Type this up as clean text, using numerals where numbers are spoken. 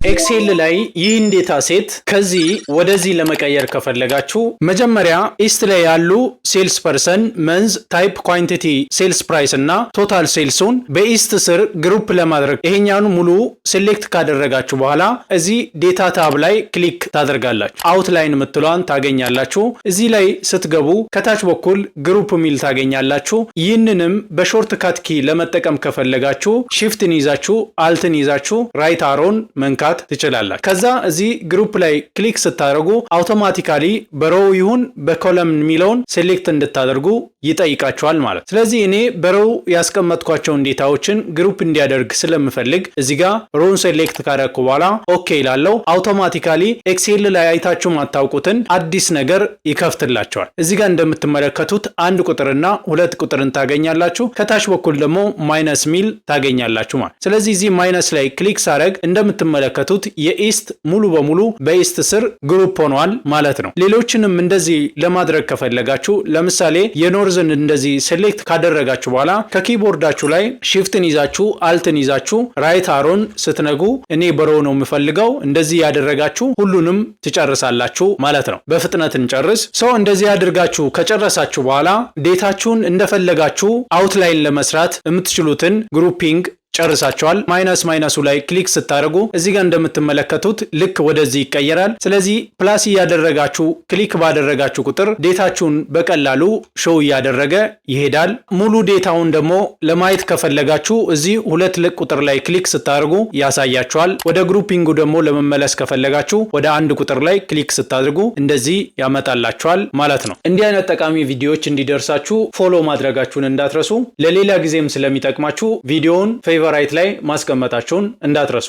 ኤክሴል ላይ ይህን ዴታ ሴት ከዚህ ወደዚህ ለመቀየር ከፈለጋችሁ መጀመሪያ ኢስት ላይ ያሉ ሴልስ ፐርሰን መንዝ ታይፕ ኳንቲቲ ሴልስ ፕራይስ እና ቶታል ሴልሱን በኢስት ስር ግሩፕ ለማድረግ ይሄኛውን ሙሉ ሴሌክት ካደረጋችሁ በኋላ እዚህ ዴታ ታብ ላይ ክሊክ ታደርጋላችሁ። አውትላይን የምትሏን ታገኛላችሁ። እዚህ ላይ ስትገቡ ከታች በኩል ግሩፕ ሚል ታገኛላችሁ። ይህንንም በሾርት ካት ኪ ለመጠቀም ከፈለጋችሁ shiftን ይዛችሁ አልትን ይዛችሁ ራይት አሮን መንካት ትችላላችሁ። ከዛ እዚህ ግሩፕ ላይ ክሊክ ስታደርጉ አውቶማቲካሊ በሮው ይሁን በኮለም ሚለውን ሴሌክት እንድታደርጉ ይጠይቃችኋል ማለት። ስለዚህ እኔ በሮው ያስቀመጥኳቸውን ዴታዎችን ግሩፕ እንዲያደርግ ስለምፈልግ እዚህ ጋር ሮውን ሴሌክት ካደረኩ በኋላ ኦኬ ይላለው። አውቶማቲካሊ ኤክሴል ላይ አይታችሁ ማታውቁትን አዲስ ነገር ይከፍትላችኋል። እዚህ ጋር እንደምትመለከቱት አንድ ቁጥርና ሁለት ቁጥርን ታገኛላችሁ። ከታች በኩል ደግሞ ማይነስ ሚል ታገኛላችሁ ማለት። ስለዚህ እዚህ ማይነስ ላይ ክሊክ ሳደርግ እንደምትመለከቱት የኢስት ሙሉ በሙሉ በኢስት ስር ግሩፕ ሆኗል ማለት ነው። ሌሎችንም እንደዚህ ለማድረግ ከፈለጋችሁ ለምሳሌ የኖርዝን እንደዚህ ሴሌክት ካደረጋችሁ በኋላ ከኪቦርዳችሁ ላይ shiftን ይዛችሁ አልትን ይዛችሁ ራይት አሮን ስትነጉ እኔ በሮው ነው የምፈልገው እንደዚህ ያደረጋችሁ ሁሉንም ትጨርሳላችሁ ማለት ነው። በፍጥነት እንጨርስ። እንደዚህ አድርጋችሁ ከጨረሳችሁ በኋላ ዴታችሁን እንደፈለጋችሁ አውትላይን ለመስራት የምትችሉትን ግሩፒንግ ጨርሳቸዋል። ማይነሱ ላይ ክሊክ ስታደርጉ እዚህ ጋር እንደምትመለከቱት ልክ ወደዚህ ይቀየራል። ስለዚህ ፕላስ እያደረጋችሁ ክሊክ ባደረጋችሁ ቁጥር ዴታችሁን በቀላሉ ሾው እያደረገ ይሄዳል። ሙሉ ዴታውን ደግሞ ለማየት ከፈለጋችሁ እዚህ ሁለት ልክ ቁጥር ላይ ክሊክ ስታደርጉ ያሳያችኋል። ወደ ግሩፒንጉ ደግሞ ለመመለስ ከፈለጋችሁ ወደ አንድ ቁጥር ላይ ክሊክ ስታደርጉ እንደዚህ ያመጣላችኋል ማለት ነው። እንዲህ አይነት ጠቃሚ ቪዲዮዎች እንዲደርሳችሁ ፎሎ ማድረጋችሁን እንዳትረሱ። ለሌላ ጊዜም ስለሚጠቅማችሁ ቪዲዮውን ፌቨራይት ላይ ማስቀመጣችሁን እንዳትረሱ።